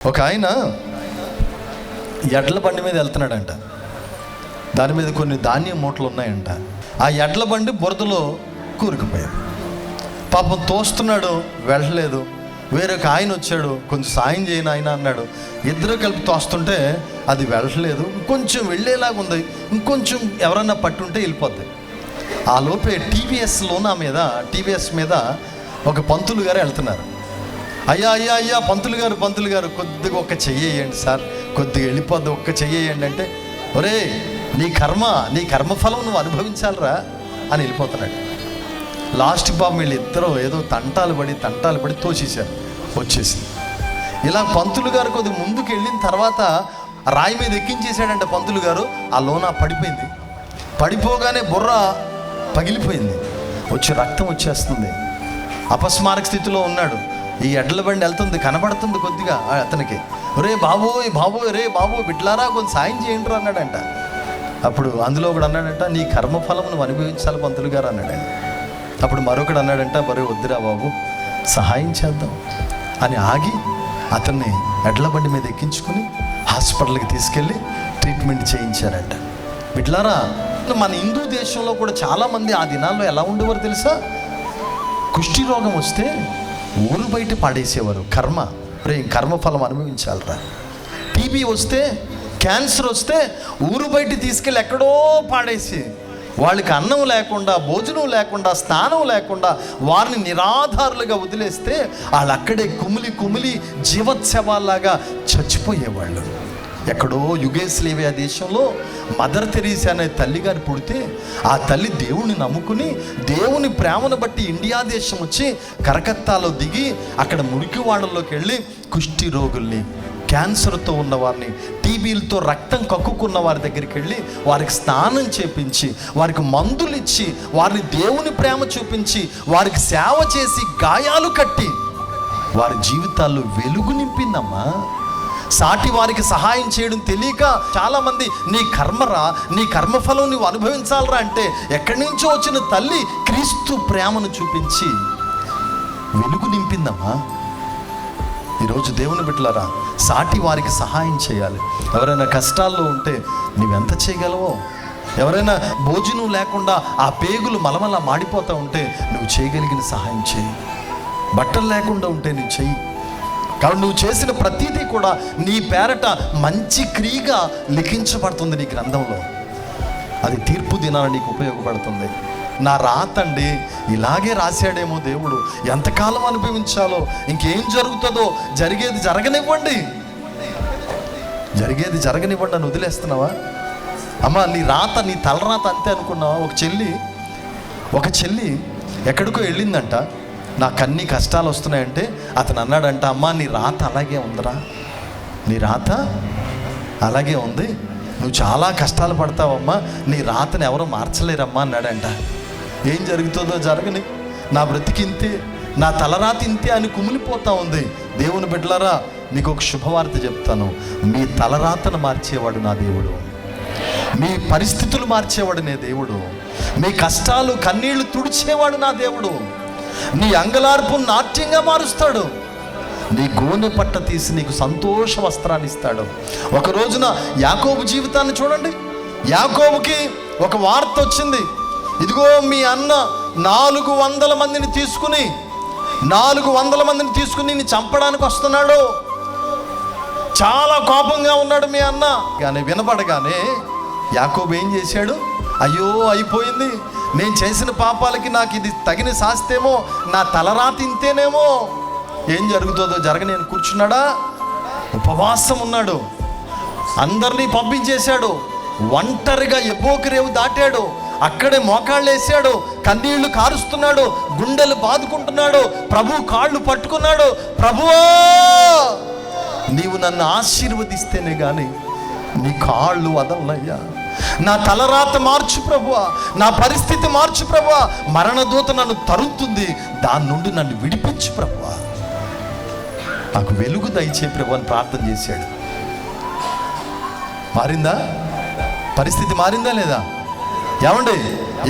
ఒక ఆయన ఎడ్ల బండి మీద వెళ్తున్నాడంట. దాని మీద కొన్ని ధాన్యం మూటలు ఉన్నాయంట. ఆ ఎడ్ల బండి బురదలో కూరుకుపోయాడు. పాపం తోస్తున్నాడు, వెళ్ళలేదు. వేరొక ఆయన వచ్చాడు, కొంచెం సాయం చేయను ఆయన అన్నాడు. ఇద్దరు కలిపి తోస్తుంటే అది వెళ్ళలేదు, ఇంకొంచెం వెళ్ళేలాగా ఉంది, ఇంకొంచెం ఎవరన్నా పట్టుంటే వెళ్ళిపోద్ది. ఆ లోపే టీవీఎస్ మీద ఒక పంతులు గారు వెళ్తున్నారు. అయ్యా పంతులు గారు కొద్దిగా ఒక్క చెయ్యేయండి సార్, కొద్దిగా వెళ్ళిపోద్ది, ఒక్క చెయ్యేయండి అంటే, ఒరే నీ కర్మఫలం నువ్వు అనుభవించాలరా అని వెళ్ళిపోతున్నాడు. లాస్ట్ పాపం వీళ్ళిద్దరూ ఏదో తంటాలు పడి తోసేశారు, వచ్చేసింది. ఇలా పంతులు గారు కొద్దిగా ముందుకు వెళ్ళిన తర్వాత రాయి మీద ఎక్కించేశాడంటే పంతులు గారు, ఆ లోన పడిపోయింది. పడిపోగానే బుర్ర పగిలిపోయింది, వచ్చి రక్తం వచ్చేస్తుంది. అపస్మారక స్థితిలో ఉన్నాడు. ఈ ఎడ్ల బండి వెళ్తుంది, కనబడుతుంది కొద్దిగా అతనికి. రే బాబోయ్ రే బాబోయ్ బిడ్లారా కొంచెం సాయం చేయండి అన్నాడంట. అప్పుడు అందులో ఒకడు అన్నాడంట, నీ కర్మఫలం నువ్వు అనుభవించాలి పంతులు గారు అన్నాడంట. అప్పుడు మరొకడు అన్నాడంట, మరో వద్దురా బాబు సహాయం చేద్దాం అని ఆగి అతన్ని ఎడ్ల బండి మీద ఎక్కించుకుని హాస్పిటల్కి తీసుకెళ్ళి ట్రీట్మెంట్ చేయించారంట. బిడ్లారా, మన హిందూ దేశంలో కూడా చాలామంది ఆ దినాల్లో ఎలా ఉండేవారు తెలుసా? కుష్టి రోగం వస్తే ఊరు బయట పాడేసేవారు. కర్మఫలం అనుభవించాలరా. టీబీ వస్తే, క్యాన్సర్ వస్తే ఊరు బయట తీసుకెళ్ళి ఎక్కడో పాడేసి, వాళ్ళకి అన్నం లేకుండా, భోజనం లేకుండా, స్నానం లేకుండా వారిని నిరాధారులుగా వదిలేస్తే వాళ్ళు అక్కడే కుమిలి జీవోత్సవాల్లాగా చచ్చిపోయేవాళ్ళు. ఎక్కడో యుగేస్లేవియా దేశంలో మదర్ తెరీసా అనే తల్లిగారు పుడితే, ఆ తల్లి దేవుణ్ణి నమ్ముకుని దేవుని ప్రేమను బట్టి ఇండియా దేశం వచ్చి కలకత్తాలో దిగి అక్కడ మురికివాడల్లోకి వెళ్ళి కుష్టి రోగుల్ని, క్యాన్సర్తో ఉన్నవారిని, టీబీలతో రక్తం కక్కుకున్న వారి దగ్గరికి వెళ్ళి వారికి స్నానం చేపించి, వారికి మందులు ఇచ్చి, వారిని దేవుని ప్రేమ చూపించి, వారికి సేవ చేసి, గాయాలు కట్టి వారి జీవితాల్లో వెలుగు నింపిందమ్మా. సాటి వారికి సహాయం చేయడం తెలియక చాలామంది నీ కర్మఫలం నువ్వు అనుభవించాలరా అంటే, ఎక్కడి నుంచో వచ్చిన తల్లి క్రీస్తు ప్రేమను చూపించి వెలుగు నింపిందమ్మా. ఈరోజు దేవుని బిడ్డలారా, సాటి వారికి సహాయం చేయాలి. ఎవరైనా కష్టాల్లో ఉంటే నువ్వెంత చేయగలవో, ఎవరైనా భోజనం లేకుండా ఆ పేగులు మలమల మాడిపోతూ ఉంటే నువ్వు చేయగలిగిన సహాయం చేయి. బట్టలు లేకుండా ఉంటే నువ్వు చెయ్యి. కాబట్టి నువ్వు చేసిన ప్రతిదీ కూడా నీ పేరట మంచి క్రియగా లిఖించబడుతుంది నీ గ్రంథంలో. అది తీర్పు దినాన నీకు ఉపయోగపడుతుంది. నా రాతండి ఇలాగే రాశాడేమో దేవుడు, ఎంతకాలం అనుభవించాలో, ఇంకేం జరుగుతుందో, జరిగేది జరగనివ్వండి అని వదిలేస్తున్నావా? అమ్మా నీ తలరాత అంతే అనుకున్నావా? ఒక చెల్లి ఎక్కడికో వెళ్ళిందంట. నాకు అన్ని కష్టాలు వస్తున్నాయంటే అతను అన్నాడంట, అమ్మా నీ రాత అలాగే ఉందిరా, నీ రాత అలాగే ఉంది, నువ్వు చాలా కష్టాలు పడతావమ్మా, నీ రాతను ఎవరో మార్చలేరమ్మా అన్నాడంట. ఏం జరుగుతుందో జరగని, నా బ్రతికింతే, నా తలరాత ఇంతే అని కుమిలిపోతా ఉంది. దేవుని బిడ్డలారా, మీకు ఒక శుభవార్త చెప్తాను. మీ తలరాతను మార్చేవాడు నా దేవుడు, మీ పరిస్థితులు మార్చేవాడు నే దేవుడు, మీ కష్టాలు కన్నీళ్లు తుడిచేవాడు నా దేవుడు, నీ అంగలార్పు నాట్యంగా మారుస్తాడు, నీ గోనె పట్ట తీసి నీకు సంతోష వస్త్రాన్ని ఇస్తాడు. ఒక రోజున యాకోబు జీవితాన్ని చూడండి. యాకోబుకి ఒక వార్త వచ్చింది, ఇదిగో మీ అన్న 400 మందిని తీసుకుని నిన్ను చంపడానికి వస్తున్నాడు, చాలా కోపంగా ఉన్నాడు మీ అన్న. కానీ వినపడగానే యాకోబు ఏం చేశాడు? అయ్యో అయిపోయింది, నేను చేసిన పాపాలకి నాకు ఇది తగిన శాస్తేమో, నా తలరాత ఇంతేనేమో, ఏం జరుగుతుందో జరగని కూర్చున్నాడా? ఉపవాసం ఉన్నాడు, అందరినీ పంపించేశాడు, ఒంటరిగా ఎబ్బోకిరేవు దాటాడు, అక్కడే మోకాళ్ళు వేసాడు, కన్నీళ్లు కారుస్తున్నాడు, గుండెలు బాదుకుంటున్నాడు, ప్రభు కాళ్ళు పట్టుకున్నాడు. ప్రభువా నీవు నన్ను ఆశీర్వదిస్తేనే కానీ నీ కాళ్ళు వదలనయ్యా, నా తలరాత మార్చు ప్రభువా, నా పరిస్థితి మార్చు ప్రభువా, మరణదూత నన్ను తరుముతుంది, దాని నుండి నన్ను విడిపించు ప్రభువా, నాకు వెలుగు దయచే ప్రభు అని ప్రార్థన చేశాడు. మారిందా? పరిస్థితి మారిందా లేదా? ఏమండి,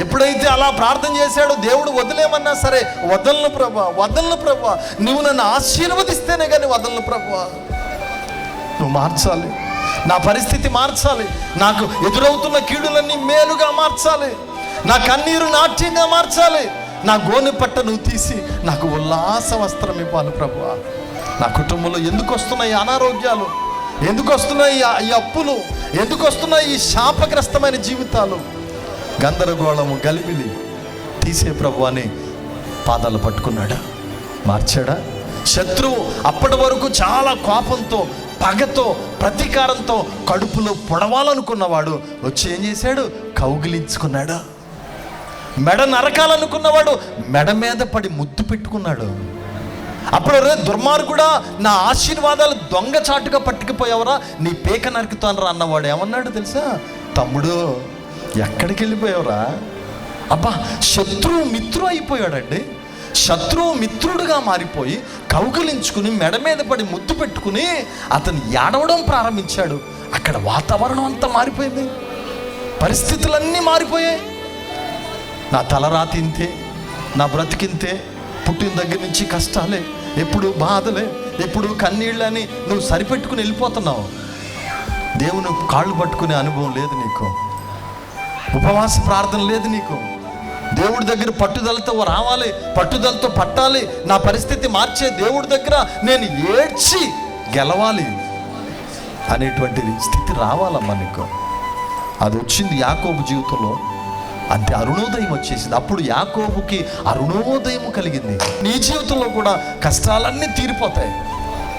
ఎప్పుడైతే అలా ప్రార్థన చేశాడో దేవుడు వదిలేమన్నా సరే, వదలను ప్రభువా, నువ్వు నన్ను ఆశీర్వదిస్తేనే కానీ వదలను ప్రభువా, నువ్వు మార్చాలి, నా పరిస్థితి మార్చాలి, నాకు ఎదురవుతున్న కీడులన్నీ మేలుగా మార్చాలి, నా కన్నీరు నాట్యంగా మార్చాలి, నా గోనె పట్ట నువ్వు తీసి నాకు ఉల్లాస వస్త్రం ఇవ్వాలి ప్రభువా. నా కుటుంబంలో ఎందుకు వస్తున్నాయి అనారోగ్యాలు, ఎందుకు వస్తున్నాయి ఈ అప్పులు, ఎందుకు వస్తున్నాయి ఈ శాపగ్రస్తమైన జీవితాలు, గందరగోళము గలిబిలి తీసే ప్రభు అని పాదాలు పట్టుకున్నాడా, మార్చాడా? శత్రువు అప్పటి వరకు చాలా కోపంతో, పగతో, ప్రతీకారంతో కడుపులో పొడవాలనుకున్నవాడు వచ్చి ఏం చేశాడు? కౌగిలించుకున్నాడు. మెడ నరకాలనుకున్నవాడు మెడ మీద పడి ముద్దు పెట్టుకున్నాడు. అప్పుడు రే దుర్మార్గుడా, నా ఆశీర్వాదాలు దొంగచాటుగా పట్టుకుపోయావరా, నీ పేక నరుకుతానరా అన్నవాడు ఏమన్నాడు తెలుసా? తమ్ముడు ఎక్కడికి వెళ్ళిపోయావురా? అబ్బా, శత్రువు మిత్రు అయిపోయాడండి. శత్రువు మిత్రుడుగా మారిపోయి కౌగిలించుకుని మెడ మీద పడి ముద్దు పెట్టుకుని అతను ఏడవడం ప్రారంభించాడు. అక్కడ వాతావరణం అంతా మారిపోయింది, పరిస్థితులన్నీ మారిపోయాయి. నా తలరాతి ఇంతే, నా బ్రతికింతే, పుట్టిన దగ్గర నుంచి కష్టాలే, ఎప్పుడు బాధలే, ఎప్పుడు కన్నీళ్ళని నువ్వు సరిపెట్టుకుని వెళ్ళిపోతున్నావు. దేవుని కాళ్ళు పట్టుకునే అనుభవం లేదు నీకు, ఉపవాస ప్రార్థన లేదు నీకు, దేవుడి దగ్గర పట్టుదలతో రావాలి, పట్టుదలతో పట్టాలి, నా పరిస్థితి మార్చే దేవుడి దగ్గర నేను ఏడ్చి గెలవాలి అనేటువంటి స్థితి రావాలమ్మా నీకు. అది వచ్చింది యాకోబు జీవితంలో. అంతే, అరుణోదయం వచ్చేసింది. అప్పుడు యాకోబుకి అరుణోదయం కలిగింది. నీ జీవితంలో కూడా కష్టాలన్నీ తీరిపోతాయి.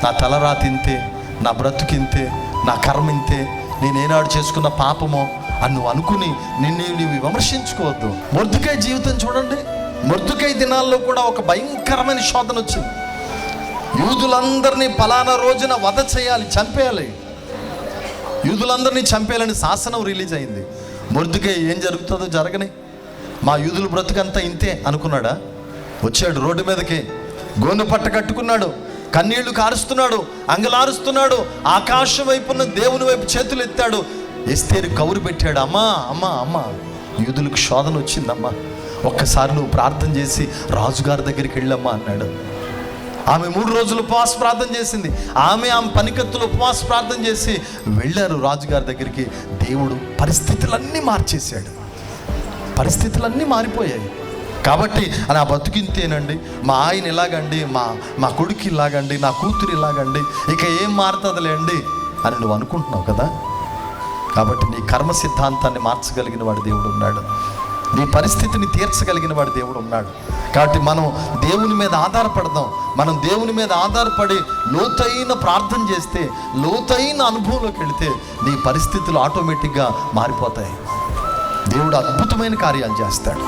నా తలరాతింతే, నా బ్రతుకింతే, నా కర్మింతే, నేనేనాడు చేసుకున్న పాపమో అని నువ్వు అనుకుని నిన్ను విమర్శించుకోవద్దు. మొర్దెకై జీవితం చూడండి. మొర్దెకై దినాల్లో కూడా ఒక భయంకరమైన శోధన వచ్చింది. యూదులందరినీ పలానా రోజున వధ చేయాలి, చంపేయాలి, యూదులందరినీ చంపేయాలని శాసనం రిలీజ్ అయింది. మొర్దెకై ఏం జరుగుతుందో జరగని, మా యూదుల బ్రతుకంతా ఇంతే అనుకున్నాడా? వచ్చాడు రోడ్డు మీదకి, గోనె పట్ట కట్టుకున్నాడు, కన్నీళ్లు కారుస్తున్నాడు, అంగలారుస్తున్నాడు, ఆకాశం వైపున్న దేవుని వైపు చేతులు ఎత్తాడు. ఎస్తేరు కౌరు పెట్టాడు, అమ్మా అమ్మా అమ్మా, యూదులకు శోధన వచ్చిందమ్మా, ఒక్కసారి నువ్వు ప్రార్థన చేసి రాజుగారి దగ్గరికి వెళ్ళమ్మా అన్నాడు. ఆమె 3 రోజులు ఉపవాస ప్రార్థన చేసింది. ఆమె పనికత్తులు ఉపవాస ప్రార్థన చేసి వెళ్ళారు రాజుగారి దగ్గరికి. దేవుడు పరిస్థితులన్నీ మార్చేశాడు, పరిస్థితులన్నీ మారిపోయాయి. కాబట్టి నా బతుకింతేనండి, మా ఆయన ఇలాగండి, మా కొడుకు ఇలాగండి, నా కూతురు ఇలాగండి, ఇక ఏం మారుతుందిలేండి అని నువ్వు అనుకుంటున్నావు కదా. కాబట్టి నీ కర్మ సిద్ధాంతాన్ని మార్చగలిగిన వాడు దేవుడు ఉన్నాడు, నీ పరిస్థితిని తీర్చగలిగిన వాడు దేవుడు ఉన్నాడు. కాబట్టి మనం దేవుని మీద ఆధారపడదాం. మనం దేవుని మీద ఆధారపడి లోతైన ప్రార్థన చేస్తే, లోతైన అనుభవంలోకి వెళితే నీ పరిస్థితులు ఆటోమేటిక్గా మారిపోతాయి. దేవుడు అద్భుతమైన కార్యాలు చేస్తాడు.